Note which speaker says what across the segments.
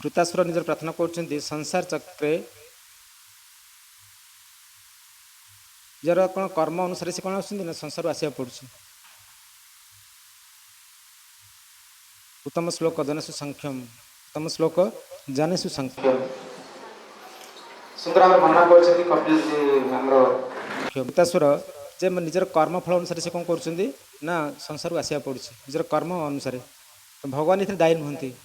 Speaker 1: कृतासुर निजर प्रार्थना कर संसार चक्रे जर कौन कर्म अनुसार से कौन आसना संसार आसवा पड़ुଛି। उत्तम श्लोक जनसु संख्यम उत्तम श्लोक जनसु संख्यम सुंदर वर्णना कर कपिल जी कृतासुर जे निजर कर्म फल अनुसार से कौन कर संसार आसवा पड़ुଛି निजर कर्म अनुसार। तो भगवान ये दायी नुहति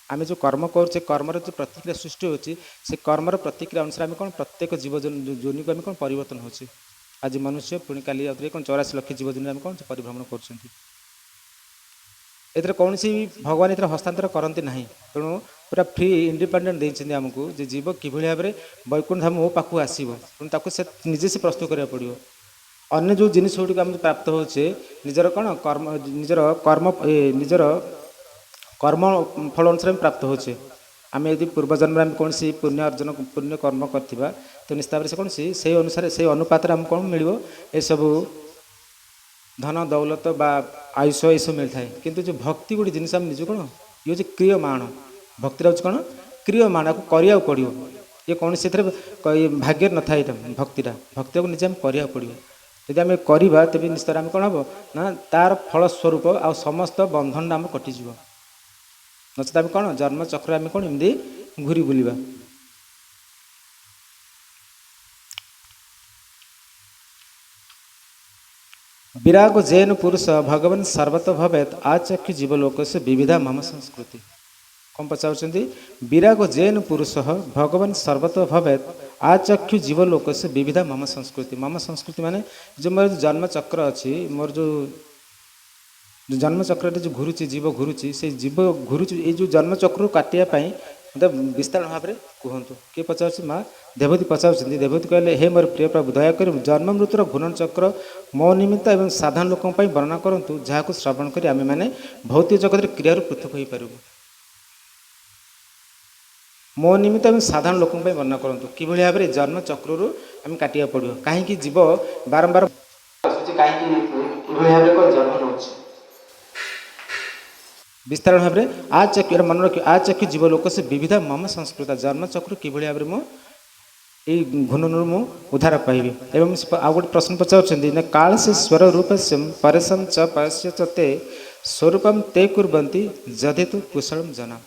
Speaker 1: आम जो कर्म करुचे कर्मर जो प्रतिक्रिया सृष्टि होची से कर्मर प्रतिक्रिया अनुसार आम कौन प्रत्येक जीव जोनि को आम कौन परिवर्तन होची। आज मनुष्य पुणी काली कौन 84 लाख जीव जोनि आम कौन परिभ्रमण कर कौन सी भगवान ये हस्तांतर करती ना तेणु पूरा फ्री इंडिपेंडेंट देते आमको जे जीव कि भाव में वैकुंठ धाम मो पाखु आसो तेणु से निजे से प्रस्तुत करा पड़ो। अन्य जो जिन गुड़िक आम प्राप्त होचे निजर कौन कर्म निजर कर्म फल अनुसार प्राप्त होचे। आम यदि पूर्वजन्म में कौन सी पुण्य अर्जन पुण्य कर्म करथिबा तो निश्चित भाव से कौन से अनुसार से अनुपात आम कौन मिल ये सब धन दौलत बा आयुष ये सब मिलता है। किंतु जो भक्ति गोटे जिन निज कौन ये हूँ क्रियमाण भक्ति हूँ कौन क्रियमाण को करिया पड़ो ये कौन से भाग्य न था भक्तिटा भक्ति को निजे आम करिया पड़ो। यदि आम करवा तेज निश्चित आम कौन हम ना तार फलस्वरूप आ समस्त बंधन आम कटिज नचेत आम कौन जन्म चक्र आम कौन एमती घूरी बुलवा। विराग जैन पुरुष भगवान सर्वत भवेत आचक्षु जीवलोक से विविधा मम संस्कृति कौन पचार विराग जैन पुरुष भगवान सर्वत भवेत आचक्षु जीवलोक से विविधा मम संस्कृति माने जो मोर जन्म चक्र अच्छी मोर जो जन्म चक्र जो घुरुची जीव घुरुची से जीव घुरुची ये जो जन्म चक्र काटापी मतलब विस्तार भाव में कहतु किए पचार माँ देवती पचार देवती कहले हे मोर प्रिय प्रभु दयाकर जन्म मृत्युर घूर्णन चक्र मो निमित्त एवं साधारण लोकों वर्णना करंतु जहाँ श्रवण कर आम मैंने भौतिक जगत क्रिया पृथक हो पार मो निमित्त एवं साधारण लोकों वर्णना करंतु कि भाव में जन्म चक्रु आम काटिया पड़ो कहीं जीव बारंबार जन्म नौ विस्तार भाव में आचक्य मन रख आचक्य जीवलोक से विविधा मम संस्कृत जन्म चक्र कि भाव में मुझे घूर्णन मु उद्धार पाइबी। एवं आउ गोटे प्रश्न पचार काल से स्वर रूपस्यम परेशम च परस्य च ते स्वरूपम ते कुर्वन्ति जदे तो कुशलम जना।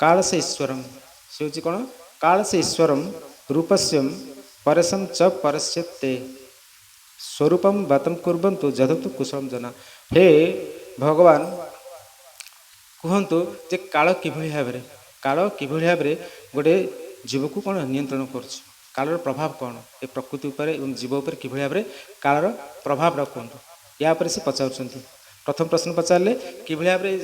Speaker 1: काल से ईश्वरम से हूँ कौन काल से ईश्वरम रूपस्यम परेशम च परस्य ते स्वरूपम बतम कुर्वन्तु जदे तो कुशलम जना। हे भगवान कहतु जे काल कि भाव में गोटे जीव को कौन नियंत्रण कर प्रभाव कौन ए प्रकृति उपर एवं जीव उपर कि भाव में कालर प्रभाव कहतु या से पचार। प्रथम प्रश्न पचारे कि भाव में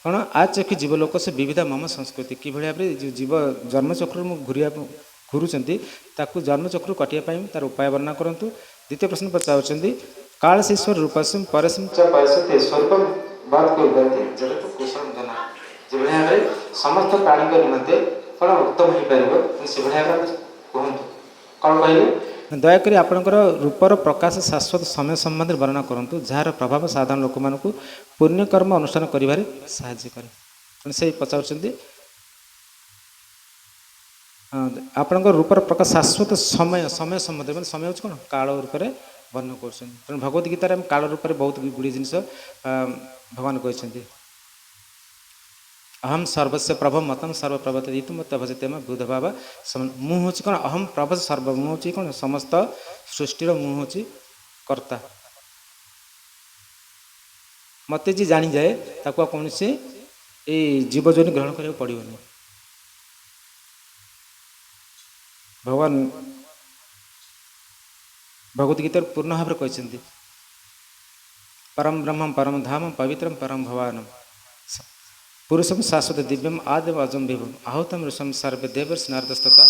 Speaker 1: कौन आचक्य जीवलोक से विविधा मम संस्कृति कि भाव में जीव जन्मचक्र घूरिया घूरुंट ताकू जन्मचक्र कटियापी तार उपाय वर्णना करूँ। द्वितीय प्रश्न पचार काल से ईश्वर रूपस्म परस्म च परसते स्वरूपम बात कुशल जना जो भाव में समस्त प्राणी निमंते कौन उत्तम हो पार से भाव में कहतु कौन कहले दयाकोरी आपणकर रूपर प्रकाश शाश्वत समय संबंध में वर्णना करूँ जार प्रभाव साधारण लोक मान पुण्यकर्म अनुष्ठान कर साहाय्य करे से पचार आपणकर रूपर प्रकाश शाश्वत समय समय संबंध में समय हूँ कौन काल रूप वर्णन कर भगवद गीतार काल रूप में बहुत गुड़ी जिन भगवान कहते अहम सर्वस्व प्रभ मतम सर्व प्रभत ऋतु मत भजते बुध भाव मुँ हूँ कौन अहम प्रभ सर्व मुँ हूँ कौन समस्त सृष्टिर मुँ हूँ कर्ता मत जी जानी जाए ताको कौन से जीवजोनि ग्रहण करा पड़ोनी। भगवान भगवद गीता पूर्ण भाव में कहते परम ब्रह्म परम धाम पवित्रम परम भवानम पुरुषम शाश्वत दिव्यम आदिव अजम विभुम आहुतम ऋषम सर्वे देवर्ष नारदस्तता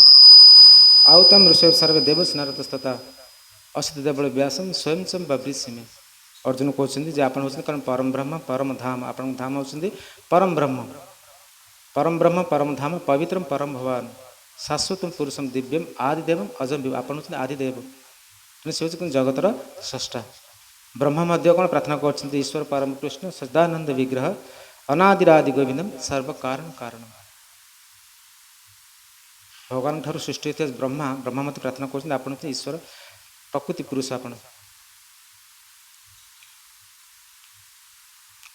Speaker 1: आहुतम ऋषभ सर्वे देवर्ष नारदस्तता असित देवल व्यासम स्वयं चम बब्रीसी में अर्जुन कहते आप कारण परम ब्रह्म परम धाम आप धाम होती परम ब्रह्म परम धाम पवित्रम परम भवान शाश्वतम पुरुषम दिव्यम आदिदेवम अजम विभु आप होती आदिदेव से हूँ जगतर स्रष्टा। ब्रह्म कौन प्रार्थना कर ईश्वर परम कृष्ण सदानंद विग्रह अनादिरादि गोविंदम सर्व कारण कारण भगवान ठार सृष्टि होता ब्रह्मा ब्रह्मा मत प्रार्थना कर ईश्वर प्रकृति पुरुष आपण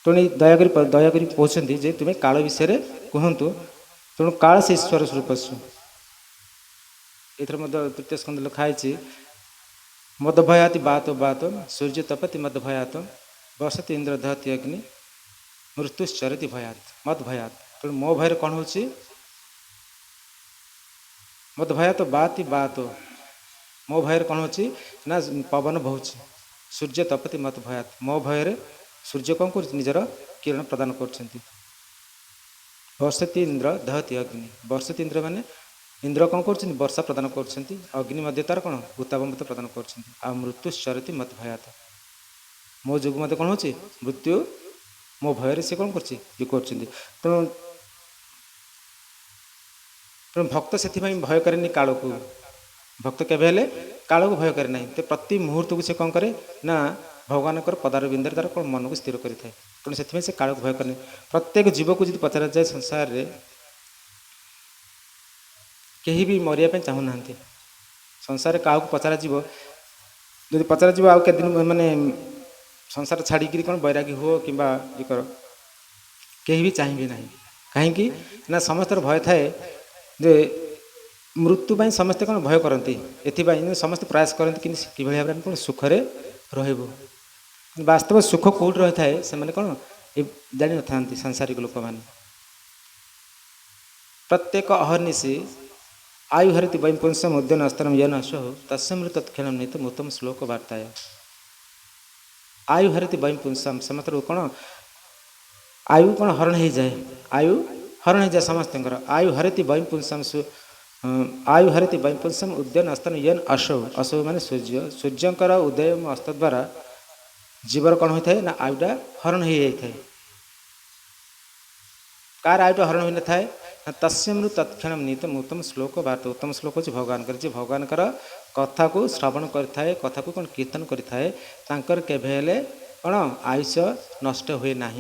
Speaker 1: तेणु दयाक कहते जे तुम्हें काल विषय कहतु तेणु काल से ईश्वर स्वरूप ये तृतीय स्कंद लिखाई मद भयाति बात बात सूर्य तपति मद भयात बसति इंद्र दहति अग्नि मृत्युश्चरति भयात मद भयात तेणु मो भय कौन हो मद भयात बाति बात मो भय कौन हो ना पवन बहु सूर्य तपति मत भयात मो भय सूर्य कौन कर निजर किरण प्रदान कर वर्षति इंद्र दहति अग्नि वर्षति इंद्र माने इंद्र कौन कर वर्षा प्रदान कर अग्नि मध्य तार कौन उताप मत प्रदान कर मृत्युश्चरति मत भयात मो जोग मत कौन हो मृत्यु मो भय से कौन कर तेणु तेणु भक्त से भय करे काल को भक्त केवे काल को भय करे ना तो प्रति मुहूर्त को से कौन करे ना भगवान पदार बिंदर तार कौन मन को स्थिर करें तेणु से काल को भय करे प्रत्येक जीव को जो पचरा जाए संसार रे कहीं भी मरिया चाहूना संसार क्या पचरा जीव जो पचरा जीव आउ के दिन माने संसार छाड़ी कौन बैरागी हो कि ये कर कहीं भी चाहिए ना कहीं ना समस्त भय थाए जे मृत्यु पाई समस्ते कौन भय करती एथि समस्त प्रयास करती कि भाव में कौन सुखरे रही वास्तव सुख कौट रही थाए से मैंने कौन जान न था सांसारिक लोक मैंने प्रत्येक अहर्निशी आयु हरित वैपुंसम उद्यन अस्तरम यन अशो तस्मृत तत्क्षण नहीं तो उत्तम श्लोक वार्ताय आयु हरित वैपुंसम से मतलब कौन आयु कौन हरण हो जाए आयु हरण हो जाए समस्त आयु हरित वैपुंसम आयु हरित वैपुंसम उद्यन अस्तन यन अशो अशो माने सूर्य सूर्यंकर उदय अस्त द्वारा जीवर कौन होता है ना आयुटा हरण हो जाए कार आयुटा हरण हो न था तस्मृत तत्क्षण नित उत्तम श्लोक वार्ता उत्तम श्लोक हो भगवान भगवान कथा को श्रवण करें कथा को कौन कीर्तन करें केवे कौन आयुष नष्ट हुए ना।